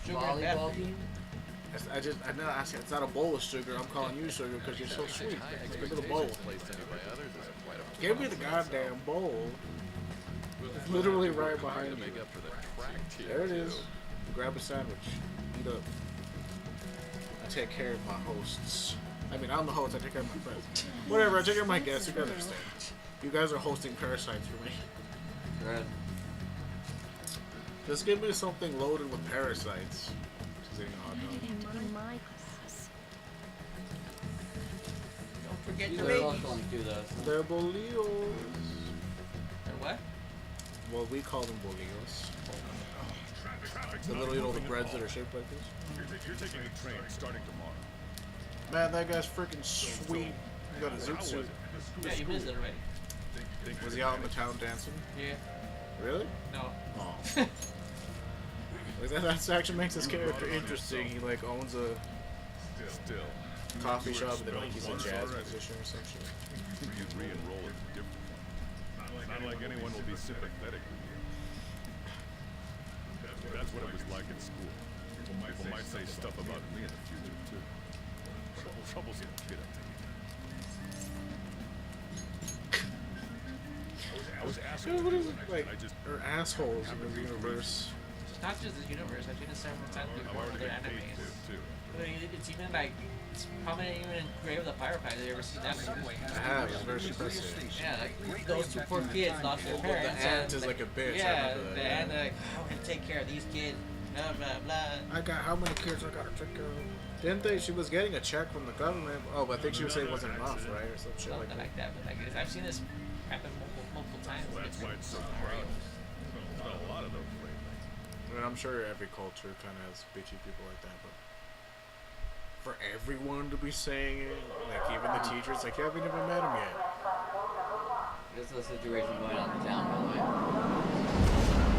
sugar and bad for you. I know. I said it's not a bowl of sugar. I'm calling you sugar because you're so sweet. Give me the bowl. Give me the goddamn bowl. It's literally right behind you. There it is. Grab a sandwich. Eat up. I take care of my hosts. I mean, I'm the host. I take care of my friends. Whatever. I take care of my guests. You guys understand. You guys are hosting parasites for me. Right. Just give me something loaded with parasites. She's eating a hot dog. In my class. Don't forget These your are babies. also on do those. They're bolillos. They're what? Well, we call them bolillos. The little, the breads that are shaped like this. You're taking a train starting tomorrow. Man, that guy's freaking sweet. He got a zoot suit. Yeah, you missed it already. Was he out in the town dancing? Yeah. Really? No. Oh. Like that actually makes his character interesting. He like owns a Still. coffee shop and then like he's a jazz musician or some shit. You re-enroll in a different one. Not like anyone will be sympathetic with you. That's what it was like at school. People might say stuff about me in the future too. Trouble's a kid, I think. I was asking. What is it like? Or assholes in the universe. It's not just the universe. I've seen it several times before with other animes. I mean, it's even like, it's prominent even in Grave of the Fireflies. Have you ever seen that movie? I have. It's very depressing. Yeah, like those two poor kids lost their parents. The aunt is like a bitch. Yeah, the aunt like, how can I take care of these kids? Blah blah blah. I got how many kids I gotta take care of? Didn't they? She was getting a check from the government. Oh, but I think she was saying it wasn't enough, right, or some shit Something like that. But like, I've seen this happen multiple times. Well, that's why it's so crowded. There's not a lot of those lately. I mean, I'm sure every culture kind of has bitchy people like that, but for everyone to be saying it, like even the teachers, like, yeah, we never met him yet. This is a situation going on in town, by the way.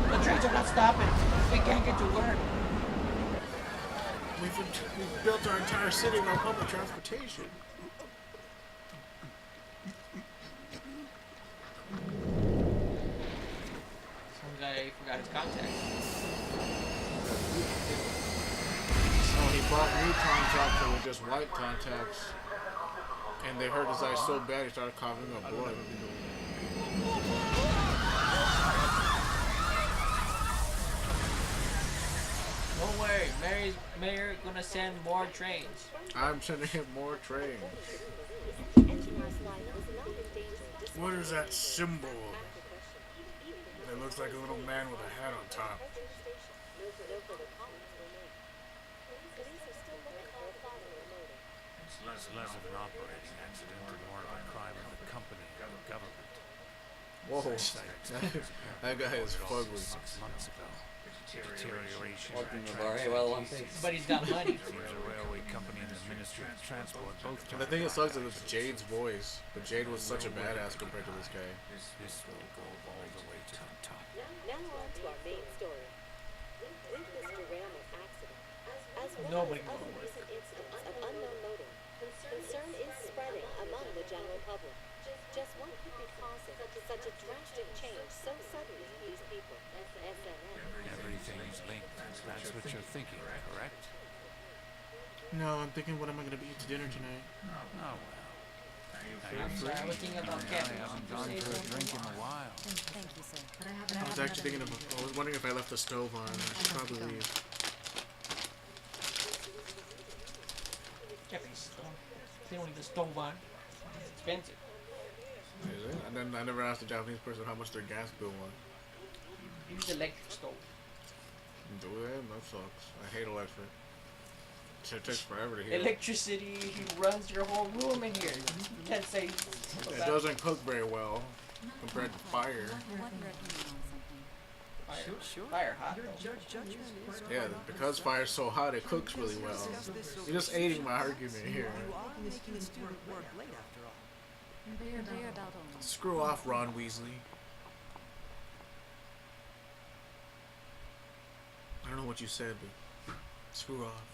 The trains are not stopping. We can't get to work. We've built our entire city on public transportation. Some guy forgot his contacts. Oh, he bought new contacts that were just white contacts. And they hurt his eyes so bad he started coughing up blood. Don't worry, Mayor gonna send more trains. I'm sending him more trains. What is that symbol? It looks like a little man with a hat on top. It's less of an operating accident and more of a crime of the company and the government. Whoa. That guy is fugly. 6 months ago. Deterioration. Walking the bar. Hey, well, one thing. But he's got money. The railway company and the Ministry of Transport both. And the thing that sucks is it's Jade's voice, but Jade was such a badass compared to this guy. This will go all the way to the top. Now on to our main story. With this derailment accident, as well Nobody as other recent incidents of unknown motive, concern is spreading among the general public. Just what could be causing such a drastic change so suddenly in these people? SNN. Everything's linked. That's what you're thinking, correct? No, I'm thinking, what am I going to be eating to dinner tonight? Oh well. I'm sorry, I was thinking about I Captain. haven't gone for a drink in a while. Thank you, sir. I was actually thinking of, I was wondering if I left the stove on. I should probably leave. Japanese stove. They don't leave the stove on. It's expensive. Is it? And then I never asked a Japanese person how much their gas bill was. Use the electric stove. Do that? That sucks. I hate electric. It takes forever to heat. Electricity runs your whole room in here. You can't say. It doesn't cook very well compared to fire. What your opinion on something? Fire hot. Though. Yeah, because fire's so hot, it cooks really well. You're just aiding my argument here. Beer belt only. Screw off, Ron Weasley. I don't know what you said, but screw off.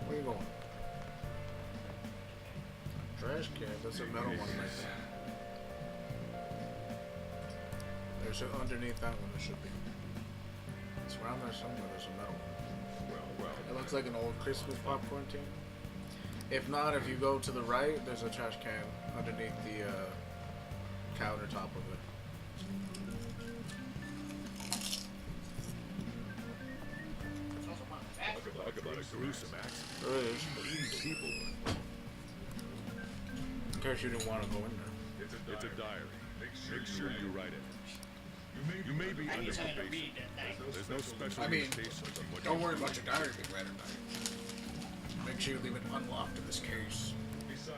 Where you going? Trash can. That's a metal one right there. There's underneath that one. There should be. It's around there somewhere. There's a metal. It looks like an old Christmas popcorn tin. If not, if you go to the right, there's a trash can underneath the countertop of it. Talk about a gruesome accident. There it is. These people. In case you didn't want to go in there. It's a diary. Make sure you write it. You may be under probation. There's no special limitations on what Don't you worry can about your diary being read at night. Make sure you leave it unlocked in this case.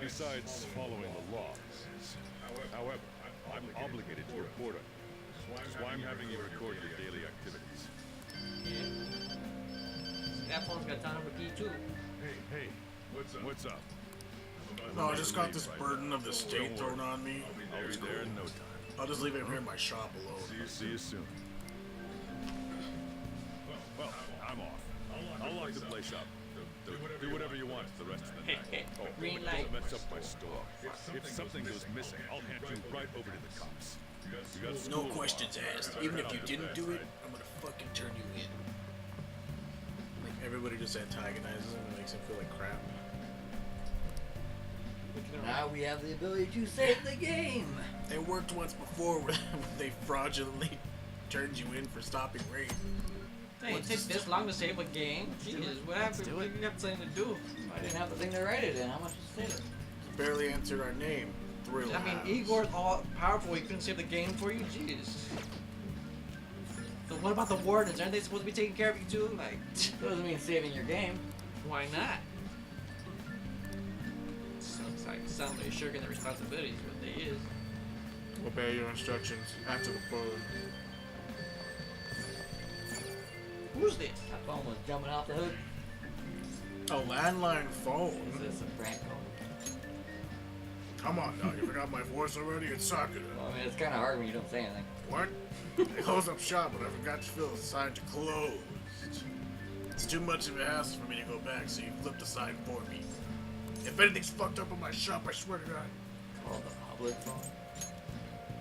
Besides following the law. However, I'm obligated to report it. That's why I'm having you record your daily activities. Yeah. That phone's got time of key too. Hey, what's up? No, I just got this burden of the state thrown on me. I'll be there in no time. I'll just leave it here in my shop alone. See you soon. Well, I'm off. I'll lock the place up. Do whatever you want for the rest of the night. Oh, Green don't light. mess up my store. If something goes missing, I'll hand you right over to the cops. You got No school questions tomorrow. asked. Even if you didn't do it, I'm gonna fucking turn you in. Like everybody just antagonizes him and makes him feel like crap. Now we have the ability to save the game. It worked once before where they fraudulently turned you in for stopping rape. Hey, it takes this long to save a game. Jesus, what happened? You have something to do. I didn't have the thing to write it in. How much to save it? Barely answered our name. Thrill I mean, House. Igor's all powerful. He couldn't save the game for you. Jeez. So what about the wardens? Aren't they supposed to be taking care of you too? Like, Doesn't mean saving your game. why not? Sounds like somebody shirking their responsibilities. What they is. Obey your instructions. Act to the full. Who's this? That phone was jumping off the hook. A landline Is phone. this a prank call? Come on, dog. You forgot my voice already? It's Sakura. Well, I mean, it's kind of hard when you don't say anything. What? I closed up shop, but I forgot to fill the sign to closed. It's too much of a hassle for me to go back, so you flipped the sign for me. If anything's fucked up in my shop, I swear to God. Call the public phone.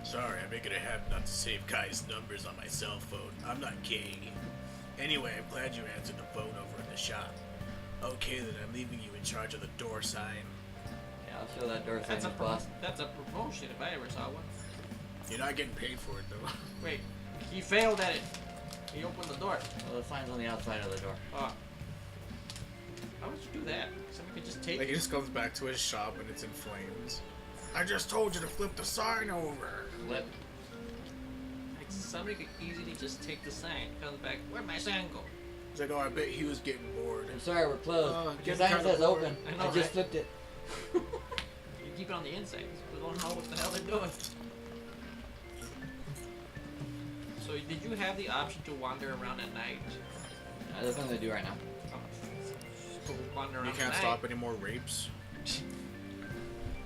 Sorry, I make it a habit not to save guys' numbers on my cell phone. I'm not gay. Anyway, I'm glad you answered the phone over in the shop. Okay, then I'm leaving you in charge of the door sign. Yeah, I'll show that door sign That's a to boss. that's a promotion if I ever saw one. You're not getting paid for it, though. Wait, he failed at it. He opened the door. Well, the sign's on the outside of the door. Oh. How would you do that? Somebody could just take Like, he it. just comes back to his shop and it's in flames. I just told you to flip the sign over. Flip. Like somebody could easily just take the sign. Comes back. Where'd my sign go? He's like, oh, I bet he was getting bored. I'm sorry, we're closed. Oh, Your getting sign kinda says bored. open. I know, I just right? flipped it. You keep it on the inside. We don't know what the hell they're doing. So did you have the option to wander around at night? That's what I'm gonna do right now. Go wander around You at can't night. stop any more rapes.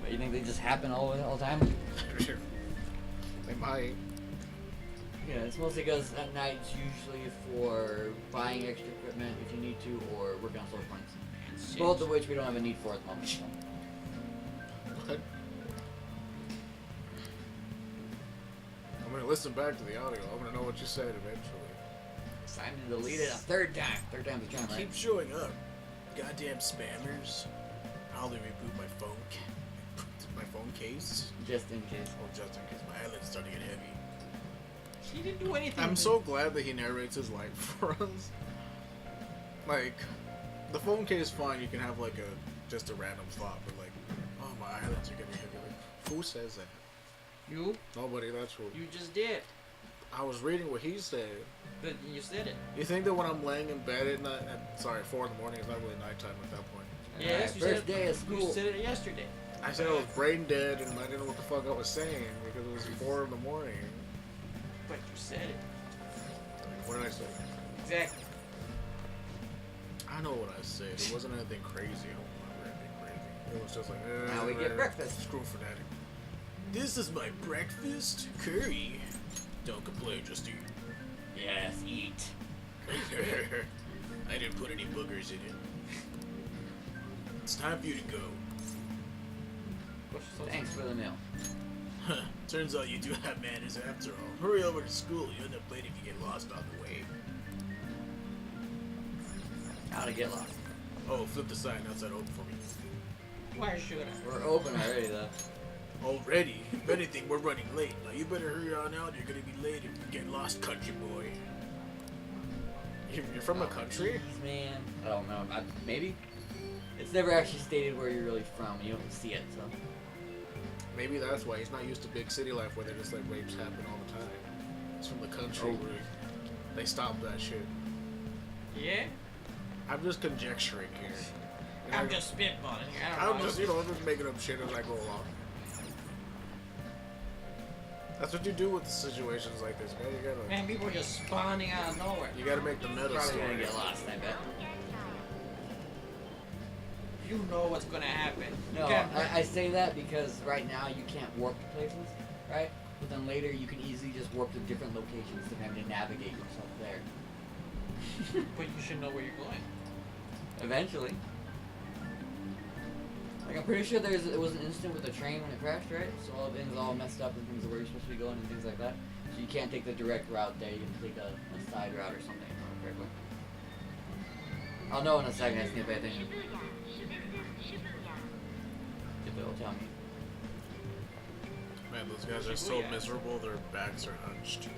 But you think they just happen all the time? They might. Yeah, it's mostly because at night it's usually for buying extra equipment if you need to, or working on social points. Shit. Both of which we don't have a need for at the moment. So. What? I'm gonna listen back to the audio. I'm gonna know what you said eventually. It's time to delete it a third time. Third time's the charm, right? Keep showing up. Goddamn spammers. Probably reboot my phone. My phone case. Just in case. Oh, just in case my eyelid's starting to get heavy. He didn't do anything. I'm so glad that he narrates his life for us. Like, the phone case fine. You can have like just a random thought, but like, oh, my eyelids are getting heavy. Like, who says that? You? Nobody. That's who. You just did. I was reading what he said. But you said it. You think that when I'm laying in bed at night, sorry, 4 in the morning, it's not really nighttime at that point. Yes, you first said day of You school. said it yesterday. I said I was brain dead and I didn't know what the fuck I was saying because it was 4 in the morning. But you said it. What did I say? Exactly. I know what I said. It wasn't anything crazy. I don't remember anything crazy. It was just like, Now we get breakfast. Screw fanatic. This is my breakfast curry. Don't complain, just eat. Yes, eat. I didn't put any boogers in it. It's time for you to go. Thanks for the meal. Turns out you do have manners after all. Hurry over to school. You end up late if you get lost on the way. How to get lost. Oh, flip the sign outside open for me. Why should I? We're open already though. Already? If anything, we're running late. Now you better hurry on out. You're gonna be late if you get lost, country boy. You're from a country? Jeez, man. I don't know. Maybe. It's never actually stated where you're really from. You don't see it, so. Maybe that's why he's not used to big city life where they just like rapes happen all the time. He's from the country where they stop that shit. Yeah? I'm just conjecturing here. And I'm just spitballing here. I don't I'm know. just, I'm just making up shit as I go along. That's what you do with situations like this, man. You gotta, Man, people are just spawning out of nowhere. you gotta make the meta Probably story. gonna get lost, I bet. You know what's gonna happen. You No, can't- I say that because right now you can't warp to places, right? But then later you can easily just warp to different locations to have to navigate yourself there. But you should know where you're going. Eventually. Like I'm pretty sure it was an incident with the train when it crashed, right? So all things all messed up and things of where you're supposed to be going and things like that. So you can't take the direct route there. You can take a side route or something. If I remember correctly. I'll know in a second. I just need to pay attention. If it'll tell me. Man, those guys are so miserable, their backs are hunched.